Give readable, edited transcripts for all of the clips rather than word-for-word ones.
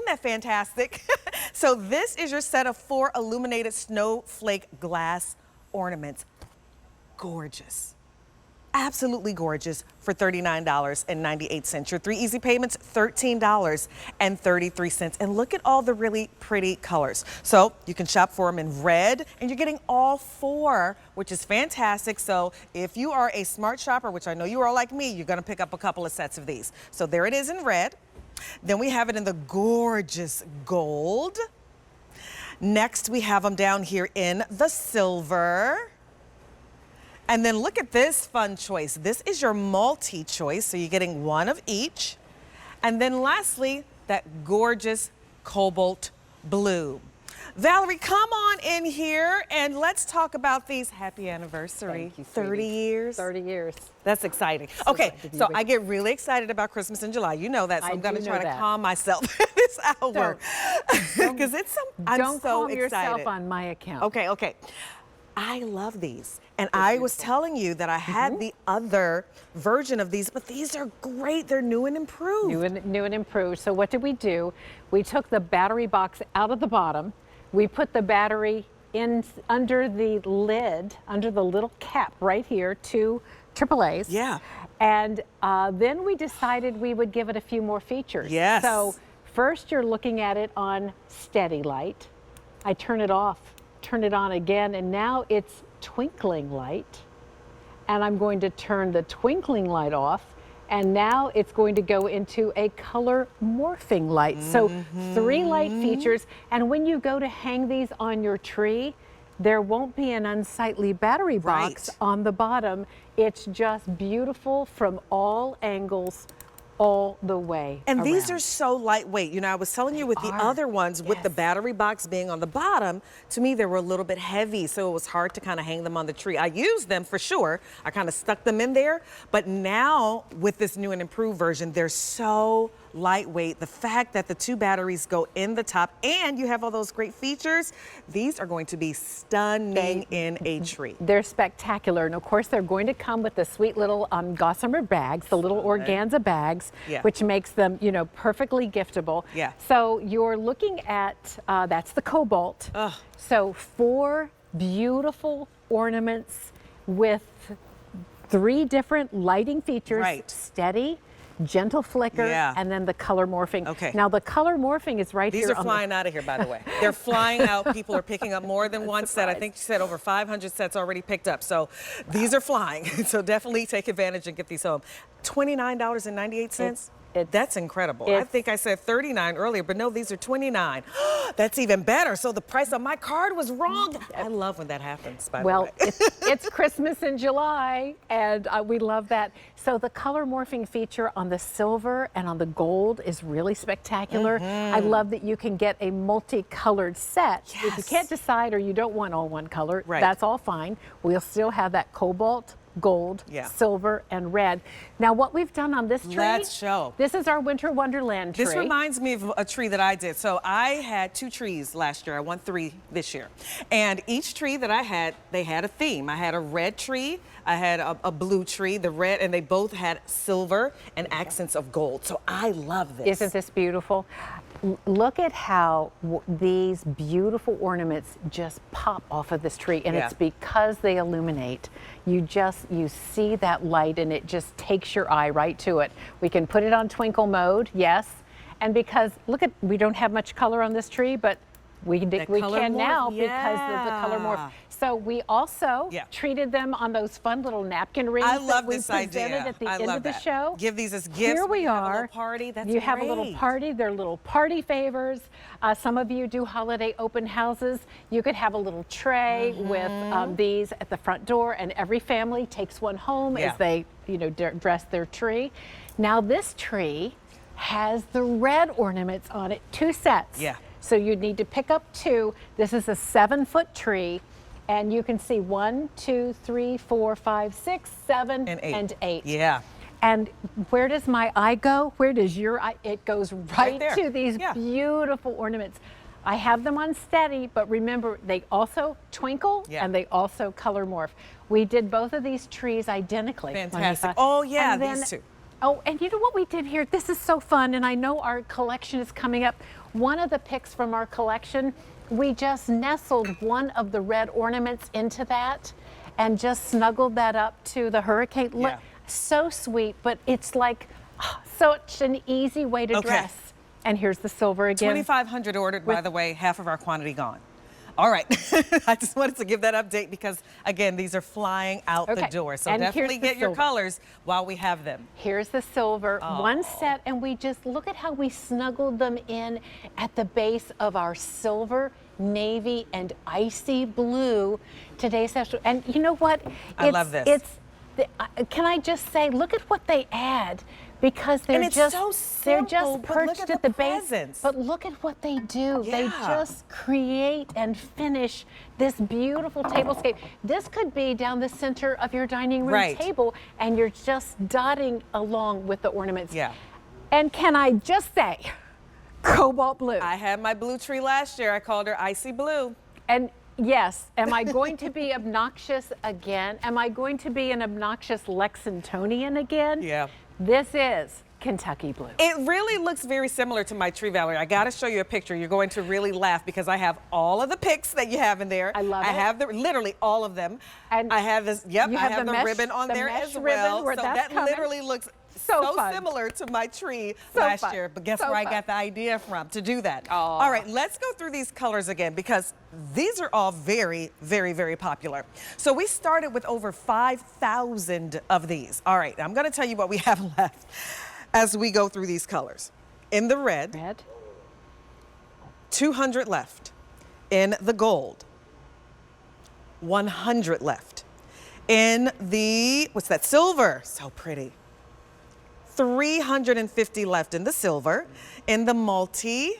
Isn't that fantastic? So this is your set of 4 illuminated snowflake glass ornaments. Gorgeous. Absolutely gorgeous for $39.98. Your 3 easy payments, $13.33. And look at all the really pretty colors. So you can shop for them in red, and you're getting all 4, which is fantastic. So if you are a smart shopper, which I know you are like me, you're gonna pick up a couple of sets of these. So there it is in red. Then we have it in the gorgeous gold. Next, we have them down here in the silver. And then look at this fun choice. This is your multi-choice, so you're getting 1 of each. And then lastly, that gorgeous cobalt blue. Valerie, come on in here and let's talk about these. Happy anniversary. Thank you, 30 years. 30 years. That's exciting. Okay, so I get really excited about Christmas in July. You know that, so I'm going to try to calm myself this hour. Because it's so, I'm so excited. Don't calm yourself on my account. Okay, okay. I love these. And I was telling you that I had the other version of these, but these are great. They're new and improved. New and improved. So what did we do? We took the battery box out of the bottom. We put the battery in under the lid, under the little cap right here, 2 AAAs. Yeah. And then we decided we would give it a few more features. Yes. So first you're looking at it on steady light. I turn it off, turn it on again, and now it's twinkling light. And I'm going to turn the twinkling light off, and now it's going to go into a color morphing light. So 3 light features, and when you go to hang these on your tree, there won't be an unsightly battery box on the bottom. It's just beautiful from all angles, all the way And around. these are so lightweight. You know, I was telling you with the other ones, with the battery box being on the bottom, to me they were a little bit heavy, so it was hard to kind of hang them on the tree. I used them for sure. I kind of stuck them in there, but now with this new and improved version, they're so lightweight. The fact that the 2 batteries go in the top and you have all those great features, these are going to be stunning in a tree. They're spectacular, and of course they're going to come with the sweet little gossamer bags, the little organza bags, which makes them, you know, perfectly giftable. Yeah. So you're looking at, that's the cobalt. So 4 beautiful ornaments with 3 different lighting features. Steady, gentle flicker, and then the color morphing. Okay. Now the color morphing is right These here. These are flying out of here, by the way. They're flying out. People are picking up more than one set. I think you said over 500 sets already picked up. So these are flying. So definitely take advantage and get these home. $29.98. That's incredible. I think I said 39 earlier, but no, these are 29. That's even better. So the price on my card was wrong. I love when that happens, by the way. Well, it's Christmas in July, and we love that. So the color morphing feature on the silver and on the gold is really spectacular. I love that you can get a multicolored set. If you can't decide or you don't want all one color, that's all fine. We'll still have that cobalt, gold, silver, and red. Now what we've done on this tree, let's show. This is our Winter Wonderland tree. This reminds me of a tree that I did. So I had 2 trees last year. I won 3 this year. And each tree that I had, they had a theme. I had a red tree, I had a blue tree, the red, and they both had silver and accents of gold. So I love this. Isn't this beautiful? Look at how these beautiful ornaments just pop off of this tree, and it's because they illuminate. You see that light, and it just takes your eye right to it. We can put it on twinkle mode, yes, and because look at, we don't have much color on this tree, but we can now because of the color morph. So we also treated them on those fun little napkin rings that we presented at the end of the show. Give these as gifts. Here we are. Have a little party. That's you have a little party. They're little party favors. Some of you do holiday open houses. You could have a little tray with these at the front door, and every family takes one home as they, you know, dress their tree. Now this tree has the red ornaments on it, 2 sets. So you need to pick up 2. This is a 7-foot tree. And you can see 1, 2, 3, 4, 5, 6, 7, and 8. Yeah. And where does my eye go? Where does your eye? It goes right to these beautiful ornaments. I have them on steady, but remember, they also twinkle and they also color morph. We did both of these trees identically. Fantastic. Oh yeah, these 2. Oh, and you know what we did here? This is so fun, and I know our collection is coming up. one of the picks from our collection, we just nestled one of the red ornaments into that and just snuggled that up to the hurricane. Look, so sweet, but it's like such an easy way to dress. And here's the silver again. 2,500 ordered, by the way, half of our quantity gone. All right, I just wanted to give that update because, again, these are flying out the door. So definitely get your colors while we have them. Here's the silver, one set, and we just, look at how we snuggled them in at the base of our silver, navy, and icy blue today's special. And you know what? I love this. Can I just say, look at what they add. Because they're just perched at the base. But look at what they do. They just create and finish this beautiful tablescape. This could be down the center of your dining room table, and you're just dotting along with the ornaments. And can I just say, cobalt blue. I had my blue tree last year. I called her icy blue. And yes, am I going to be obnoxious again? Am I going to be an obnoxious Lexingtonian again? Yeah. This is Kentucky blue. It really looks very similar to my tree, Valerie. I got to show you a picture. You're going to really laugh because I have all of the picks that you have in there. I love it. I have literally all of them. And I have this, I have the ribbon on there as well. So that literally looks so similar to my tree last year. But guess where I got the idea from to do that? All right, let's go through these colors again because these are all very, very, very popular. So we started with over 5,000 of these. All right, I'm going to tell you what we have left as we go through these colors. In the red. 200 left. In the gold, 100 left. In the, what's that, silver, so pretty. 350 left in the silver. In the multi,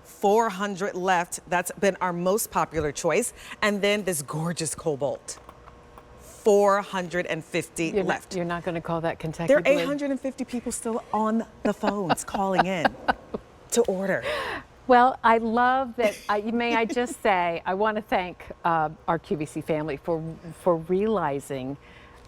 400 left. That's been our most popular choice. And then this gorgeous cobalt, 450 left. You're not going to call that Kentucky blue? There are blue? 850 people still on the phones calling in to order. Well, I love that. May I just say, I want to thank our QVC family for realizing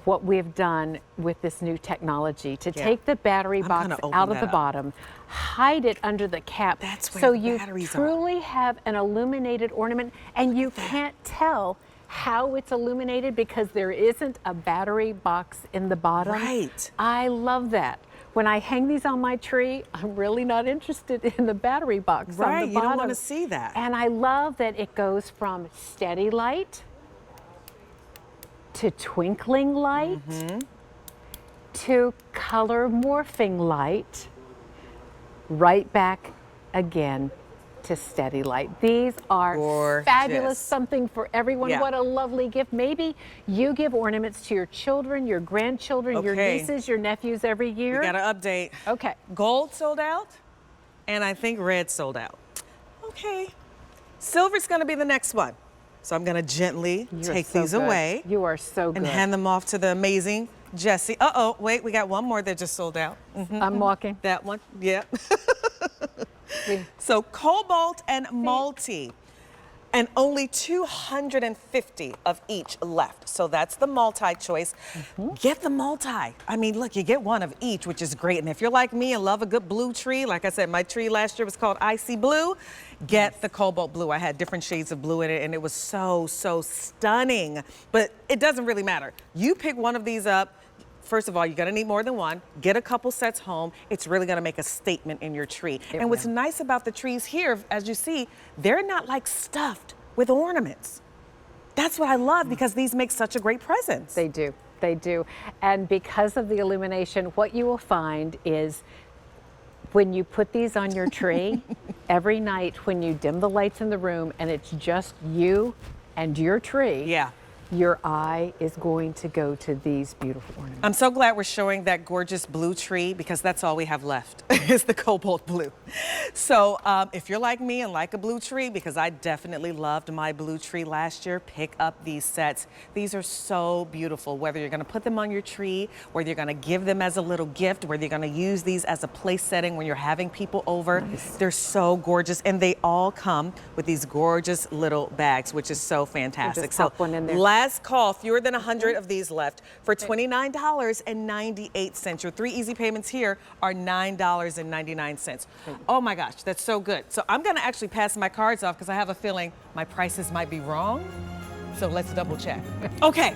what we've done with this new technology to take the battery box out of the bottom, hide it under the cap, so you truly have an illuminated ornament, and you can't tell how it's illuminated because there isn't a battery box in the bottom. I love that. When I hang these on my tree, I'm really not interested in the battery box on the bottom. You don't want to see that. And I love that it goes from steady light to twinkling light to color morphing light, right back again to steady light. These are fabulous, something for everyone. What a lovely gift. Maybe you give ornaments to your children, your grandchildren, your nieces, your nephews every year. We got to update. Gold sold out, and I think red sold out. Silver's going to be the next one. So I'm going to gently take these away. You are so good. And hand them off to the amazing Jessie. Wait, we got one more that just sold out. I'm walking. That one, So cobalt and multi, and only 250 of each left. So that's the multi choice. Get the multi. I mean, look, you get one of each, which is great. And if you're like me and love a good blue tree, like I said, my tree last year was called Icy Blue, get the cobalt blue. I had different shades of blue in it, and it was so, so stunning. But it doesn't really matter. You pick one of these up. First of all, you're gonna need more than one. Get a couple sets home. It's really gonna make a statement in your tree. And what's nice about the trees here, as you see, they're not like stuffed with ornaments. That's what I love because these make such a great presence. They do, they do. And because of the illumination, what you will find is when you put these on your tree, every night when you dim the lights in the room and it's just you and your tree, your eye is going to go to these beautiful ornaments. I'm so glad we're showing that gorgeous blue tree because that's all we have left is the cobalt blue. So if you're like me and like a blue tree, because I definitely loved my blue tree last year, pick up these sets. These are so beautiful, whether you're gonna put them on your tree, whether you're gonna give them as a little gift, whether you're gonna use these as a place setting when you're having people over. They're so gorgeous, and they all come with these gorgeous little bags, which is so fantastic. So one in there. Last call, fewer than 100 of these left for $29.98. Your 3 easy payments here are $9.99. Oh my gosh, that's so good. So I'm gonna actually pass my cards off because I have a feeling my prices might be wrong. So let's double check. Okay,